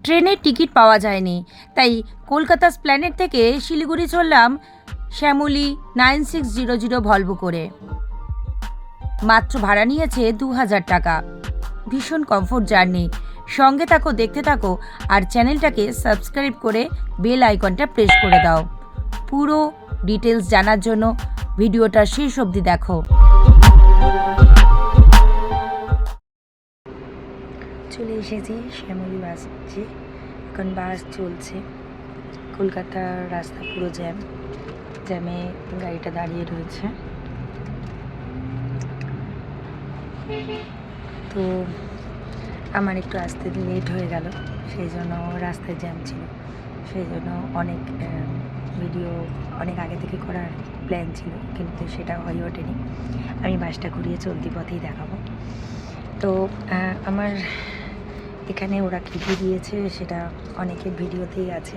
ট্রেনের টিকিট পাওয়া যায়নি, তাই কলকাতা স্প্ল্যানেড থেকে শিলিগুড়ি চললাম শ্যামলী 9600 ভলভো করে। মাত্র ভাড়া নিয়েছে 2000 টাকা। ভীষণ কমফোর্ট জার্নি। সঙ্গে থাকো, দেখতে থাকো, আর চ্যানেলটাকে সাবস্ক্রাইব করে বেল আইকনটা প্রেস করে দাও। পুরো ডিটেলস জানার জন্য ভিডিওটা শেষ অবধি দেখো। চলে এসেছি শ্যামলী বাস স্ট্যান্ডে। এখন বাস চলছে। কলকাতার রাস্তা পুরো জ্যামে গাড়িটা দাঁড়িয়ে রয়েছে। তো আমার একটু আসতে লেট হয়ে গেল, সেই জন্য রাস্তায় জ্যাম ছিল, সেই জন্য অনেক ভিডিও অনেক আগে থেকে করার প্ল্যান ছিল, কিন্তু সেটা হয়ে ওঠেনি। আমি বাসটা ঘুরিয়ে চলতি পথেই দেখাবো। তো আমার এখানে ওরা কী দিয়েছে সেটা অনেকের ভিডিওতেই আছে।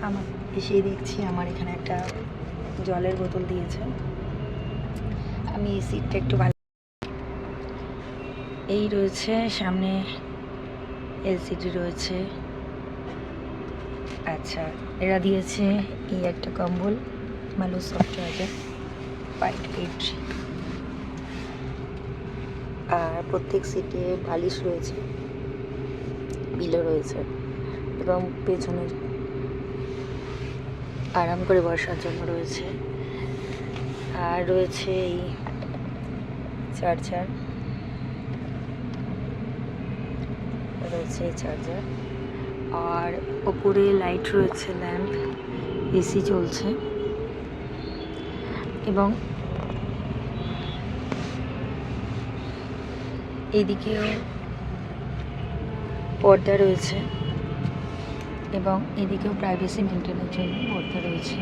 আমার এসেই দেখছি আমার এখানে একটা জলের বোতল দিয়েছে। আমি এই সিটটা একটু ভালো, এই রয়েছে সামনে এলসিডি রয়েছে। আচ্ছা, এরা দিয়েছে এই একটা কম্বল মালু সফটওয়্যার 5 আর প্রত্যেক সিটে বালিশ রয়েছে, পিলো রয়েছে এবং পেছনে আরাম করে বসার জন্য রয়েছে। আর রয়েছে এই চার্জার, আর ওপরে লাইট রয়েছে, ল্যাম্প, এসি চলছে এবং এদিকেও পর্দা রয়েছে এবং এদিকেও প্রাইভেসি মেনটেনের জন্য পর্দা রয়েছে।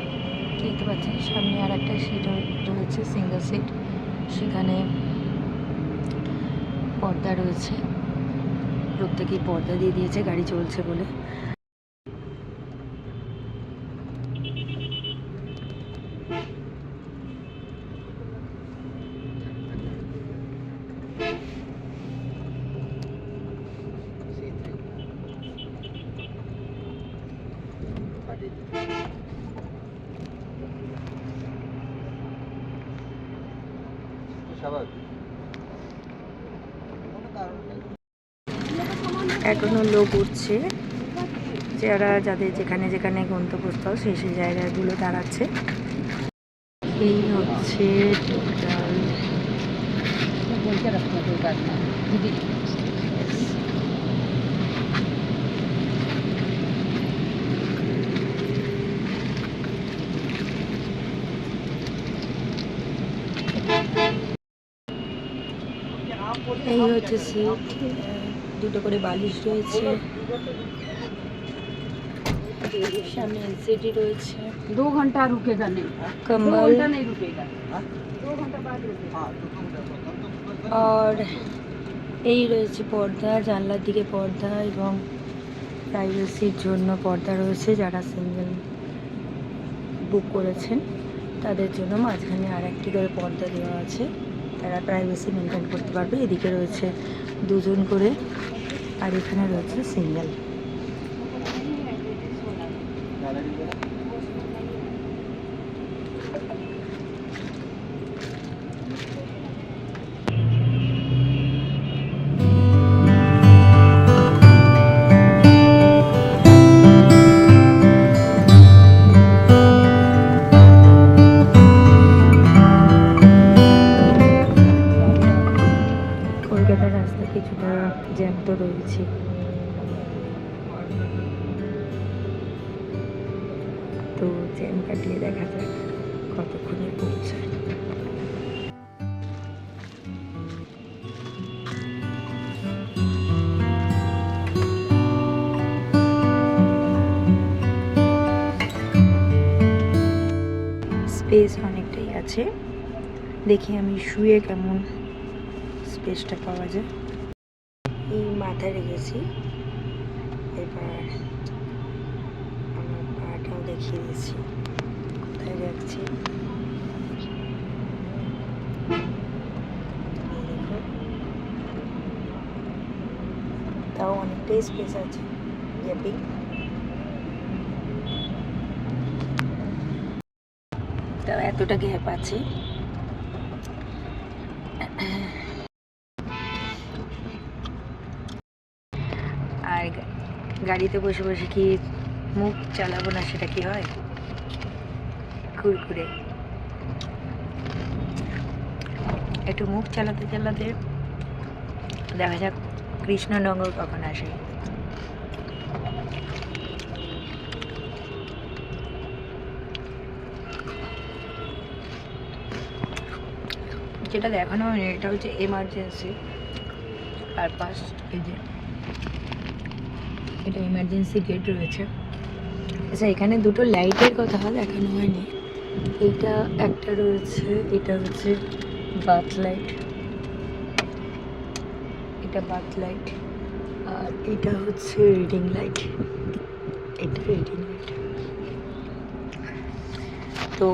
দেখতে পাচ্ছেন সামনে আর একটা সিট রয়েছে, সিঙ্গেল সিট, সেখানে পর্দা রয়েছে। প্রত্যেকেই পর্দা দিয়ে দিয়েছে গাড়ি চলছে বলে। এখনো লোক উঠছে, যাদের যেখানে যেখানে গন্তব্যস্থল সেই জায়গাগুলো দাঁড়াচ্ছে। এই হচ্ছে টোটাল এই হচ্ছে সিট, দুটো করে বালিশ রয়েছে, সামনে এলসিডি রয়েছে। 2 घंटा रुकेगा नहीं, कम्बल नहीं रुकेगा, 2 घंटा बाद रुकेगा। আর এই রয়েছে পর্দা, জানলার দিকে পর্দা এবং প্রাইভেসির জন্য পর্দা রয়েছে। যারা সিঙ্গেল বুক করেছেন তাদের জন্য মাঝখানে আর একটি করে পর্দা দেওয়া আছে, তারা প্রাইভেসি মেনটেন করতে পারবে। এদিকে রয়েছে দুজন করে আর এখানে রয়েছে সিঙ্গেল। কলকাতার রাস্তা কিছুটা জ্যাম তো রয়েছে। তো জ্যাম কাটিয়ে দেখা যাক কতক্ষণে পৌঁছায়। স্পেস অনেকটাই আছে, দেখি আমি শুয়ে কেমন স্পেসটা পাওয়া যায়। এই মাথায় রেখেছি, এবার আমার পাটাও দেখিয়ে দিচ্ছি কোথায় রাখছি। তাও অনেকটাই স্পেস আছে। গ্যাপিং। তাও এতটা গ্যাপ আছে। আর গাড়িতে বসে বসে কি মুখ চালাবো না, সেটা কি হয়? কুরকুরে একটু মুখ চালাতে চালাতে দেখা যাক কৃষ্ণনগর কখন আসে। যেটা দেখানো হয়নি এটা হচ্ছে এমার্জেন্সি পারপাস। এই যে এটা এমার্জেন্সি গেট রয়েছে। আচ্ছা, এখানে দুটো লাইটের কথা দেখানো হয়নি। এইটা একটা রয়েছে, এটা হচ্ছে বাথ লাইট, এটা বাথ লাইট। আর এটা হচ্ছে রিডিং লাইট, এটা রিডিং লাইট। তো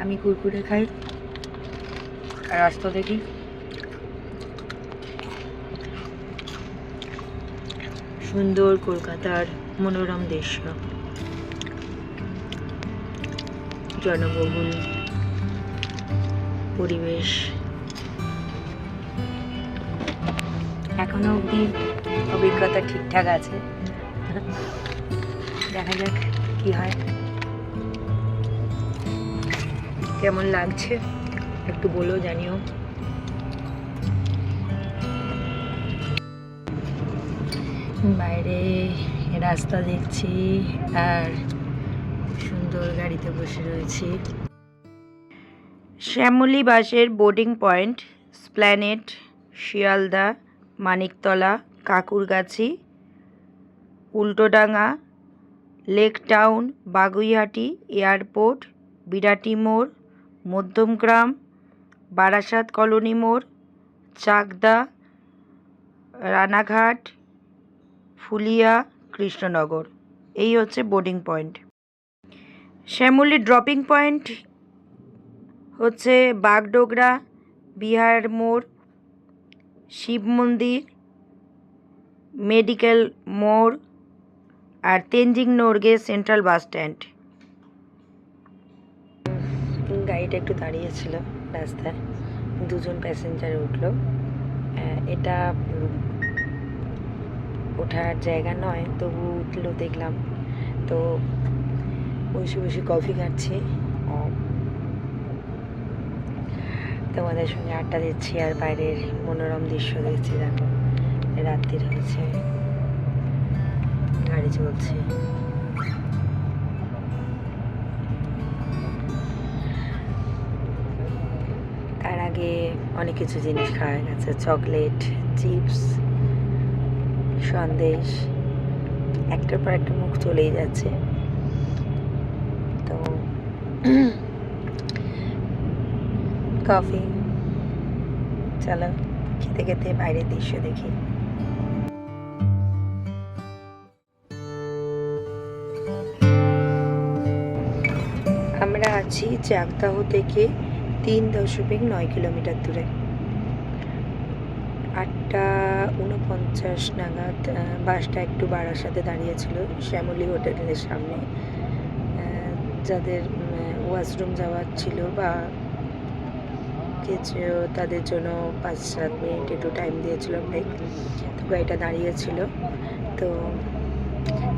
আমি কুরকুরে খাই আর রাস্তা দেখি। সুন্দর কলকাতার মনোরম দৃশ্য, জনবহুল পরিবেশ। এখনো অবধি অভিজ্ঞতা ঠিকঠাক আছে, দেখা যাক কি হয়। কেমন লাগছে একটু বলো, জানিও। বাইরে রাস্তা দেখছি আর সুন্দর গাড়িতে বসে রয়েছি। শ্যামলী বাসের boarding point Esplanade, Sealdah, Maniktala, Kakurgachi, Ultadanga, lake town, Baguiati, airport, Birati মোড়, মধ্যমগ্রাম, বারাসাত কলোনি মোড়, চাকদা, রানাঘাট, ফুলিয়া, কৃষ্ণনগর। এই হচ্ছে boarding point. Shyamoli dropping point হচ্ছে বাগডোগরা, বিহার মোড়, শিব মন্দির, মেডিকেল মোড় আর Tenzing Norgay central bus stand. গাড়িটা একটু দাঁড়িয়েছিল রাস্তায়, দুজন প্যাসেঞ্জার উঠলো। এটা ওঠার জায়গা নয়, তবু উঠলো দেখলাম। তো বসে বসে কফি খাচ্ছি, তোমাদের সঙ্গে আড্ডা দিচ্ছি আর বাইরের মনোরম দৃশ্য দেখছি। দেখো রাত্রির হয়েছে, গাড়ি চলছে। তার আগে অনেক কিছু জিনিস খাওয়া গেছে, চকলেট, চিপস, সন্দেশ, একটার পর একটা মুখ চলেই যাচ্ছে। তো কফি, চলো খেতে খেতে বাইরের দৃশ্য দেখি। আমরা আছি চাকদাহ থেকে 3.9 কিলোমিটার দূরে। 8:49 নাগাদ বাসটা একটু বারাসাতে দাঁড়িয়েছিল শ্যামলী হোটেলের সামনে। যাদের ওয়াশরুম যাওয়ার ছিল বা কিছু, তাদের জন্য 5-7 মিনিট একটু টাইম দিয়েছিল ব্রেক। তো গাড়িটা দাঁড়িয়েছিল, তো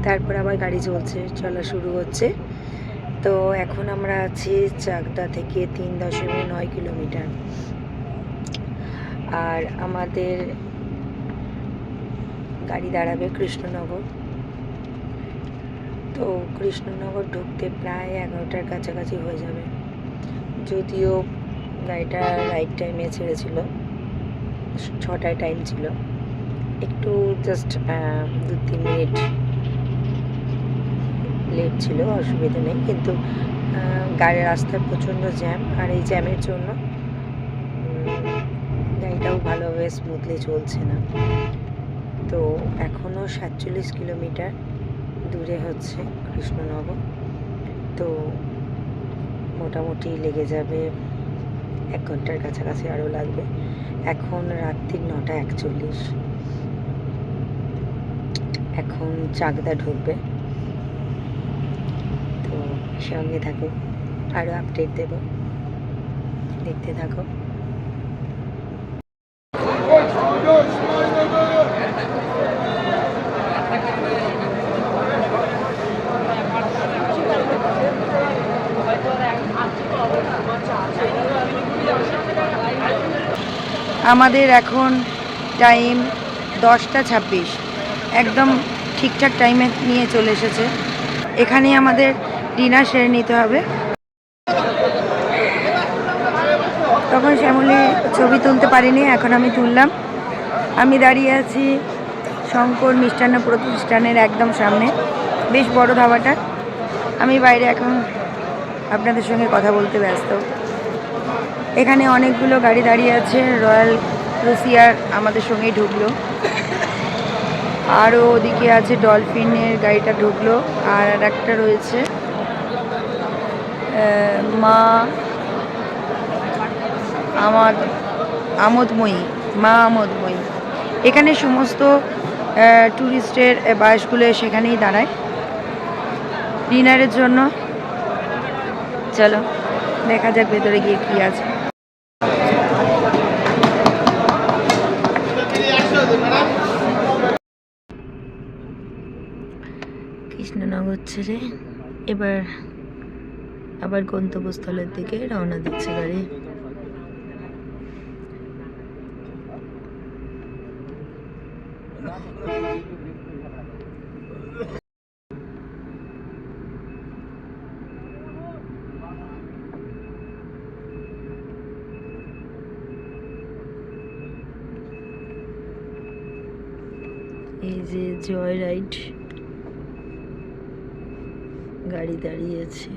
তারপর আবার গাড়ি চলছে, চলা শুরু হচ্ছে। তো এখন আমরা আছি চাকদা থেকে 3.9 কিলোমিটার। আর আমাদের গাড়ি দাঁড়াবে কৃষ্ণনগর। তো কৃষ্ণনগর ঢুকতে প্রায় 11টার কাছাকাছি হয়ে যাবে, যদিও গাড়িটা রাইট টাইমে ছেড়েছিল, 6টায় টাইম ছিল। একটু জাস্ট 2-3 মিনিট লেট ছিল, অসুবিধা নেই। কিন্তু গাড়ির রাস্তায় প্রচণ্ড জ্যাম, আর এই জ্যামের জন্য গাড়িটাও ভালোভাবে স্মুথলি চলছে না। তো এখনও 47 কিলোমিটার দূরে হচ্ছে কৃষ্ণনগর। তো মোটামুটি লেগে যাবে 1 ঘন্টার কাছাকাছি, আরও লাগবে। এখন রাত্রির 9:41। এখন চাকদা ঢুকবে, তো সঙ্গে থাকো, আরও আপডেট দেব, দেখতে থাকো। আমাদের এখন টাইম 10:26, একদম ঠিকঠাক টাইমে নিয়ে চলে এসেছে। এখানে আমাদের ডিনার সেরে নিতে হবে। তখন শ্যামলী ছবি তুলতে পারিনি, এখন আমি তুললাম। আমি দাঁড়িয়ে আছি শঙ্কর মিষ্টান্ন প্রতিষ্ঠানের একদম সামনে, বেশ বড় ধাবাটা। আমি বাইরে এখন আপনাদের সঙ্গে কথা বলতে ব্যস্ত। এখানে অনেকগুলো গাড়ি দাঁড়িয়ে আছে। রয়্যাল রুসিয়ার আমাদের সঙ্গেই ঢুকলো, আরও ওদিকে আছে ডলফিনের গাড়িটা ঢুকলো, আর একটা রয়েছে মা আমোদময়ী, মা আমোদময়ী। এখানে সমস্ত ট্যুরিস্টের বাসগুলো সেখানেই দাঁড়ায় ডিনারের জন্য। চলো দেখা যাক ভেতরে গিয়ে কি আছে। কৃষ্ণনগর ছেড়ে এবার আবার গন্তব্যস্থলের দিকে রওনা দিচ্ছে গাড়ি। এই যে জয় রাইড গাড়ি দাঁড়িয়েছে।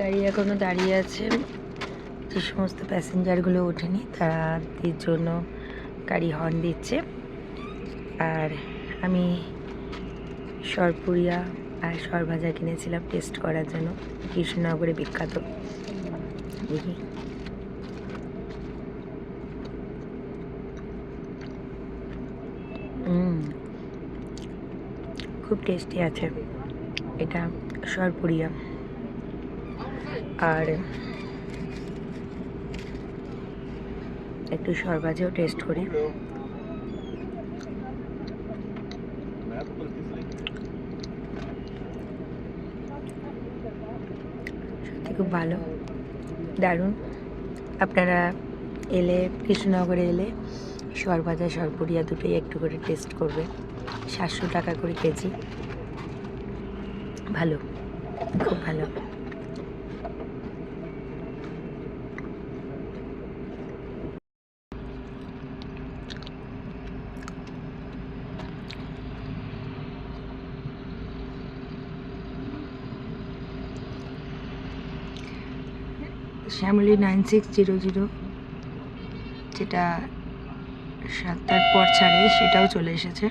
গাড়ি এখনো দাঁড়িয়ে আছে, যে সমস্ত প্যাসেঞ্জারগুলো ওঠেনি তাদের জন্য গাড়ি হর্ন দিচ্ছে। আর আমি সরপুরিয়া আর সরভাজা কিনেছিলাম টেস্ট করার জন্য, কৃষ্ণনগরে বিখ্যাত। দেখি খুব টেস্টি আছে এটা, সরপুরিয়া। আর একটু সরভাজাও টেস্ট করি। সত্যি খুব ভালো, দারুণ। আপনারা এলে, কৃষ্ণনগরে এলে সরভাজা সরপুরিয়া দুটোই একটু করে টেস্ট করবে। 700 টাকা করে কেজি, ভালো, খুব ভালো। শ্যামলী 9600 যেটা 7টার পর ছাড়ে, সেটাও চলে এসেছে।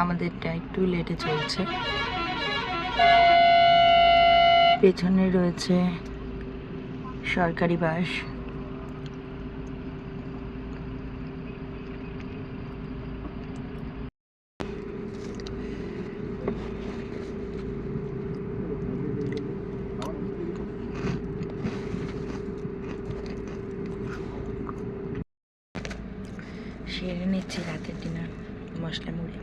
আমাদেরটা একটু লেটে চলছে। পেছনে রয়েছে সরকারি বাস। সেরে নিচ্ছি রাতের ডিনার মশলা মুড়ি।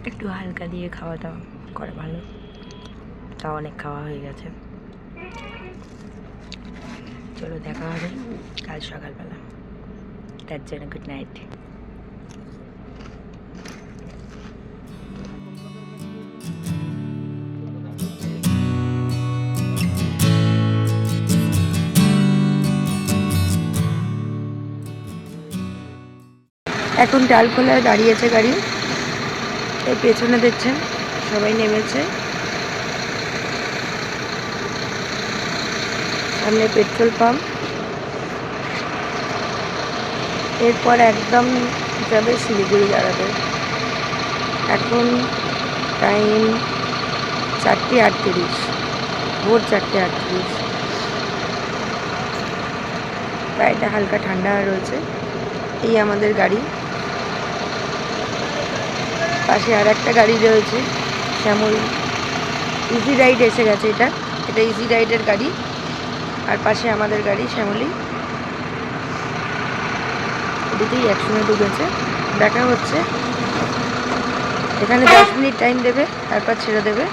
একটু হালকা দিয়ে খাওয়া দাওয়া করা ভালো, তাও অনেক খাওয়া হয়ে গেছে। চলো দেখা হবে কাল সকালবেলা, তার জন্য গুড নাইট। এখন ডালখোলায় দাঁড়িয়েছে গাড়ি, এই পেছনে দেখছেন সবাই নেমেছে। সামনে পেট্রোল পাম্প, এরপর একদম যাবে শিলিগুড়ি দাঁড়াবে। এখন টাইম 4:38, ভোর 4:38। গাড়িটা হালকা ঠান্ডা রয়েছে। এই আমাদের গাড়ি, পাশে আর একটা গাড়ি রয়েছে শ্যামল, ইজি রাইড এসে গেছে। এটা ইজি রাইডের গাড়ি, আর পাশে আমাদের গাড়ি শ্যামলী। দুটোই একসঙ্গে ঢুকেছে। দেখা হচ্ছে, এখানে 10 মিনিট টাইম দেবে, তারপর ছেড়ে দেবে।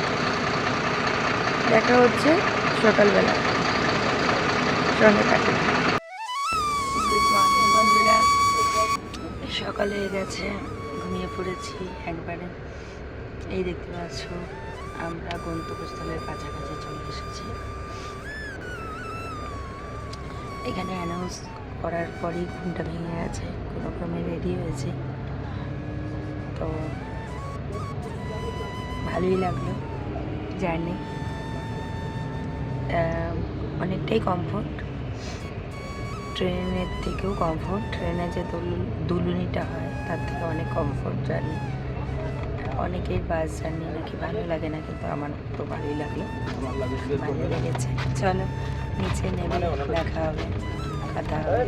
দেখা হচ্ছে সকালবেলা, সঙ্গে থাকে। গুড মর্নিং বন্ধুরা, সকাল হয়ে গেছে, ঘুমিয়ে পড়েছি একবারে। এই দেখতে পাচ্ছ আমরা গন্তব্যস্থলের কাছাকাছি চলে এসেছি। এখানে অ্যানাউন্স করার পরেই ঘুমটা ভেঙে গেছে, কোনো ক্রমে রেডি হয়েছে। তো ভালোই লাগলো জার্নি, অনেকটাই কমফোর্ট, ট্রেনের থেকেও কমফোর্ট। ট্রেনে যে দুলুনিটা হয় তার থেকে অনেক কমফোর্ট জার্নি। অনেকের বাস জার্নি নাকি ভালো লাগে না, কিন্তু আমার তো ভালোই লাগলো, ভালো লেগেছে। চলো নিচে নেমে দেখা হবে, কথা হবে।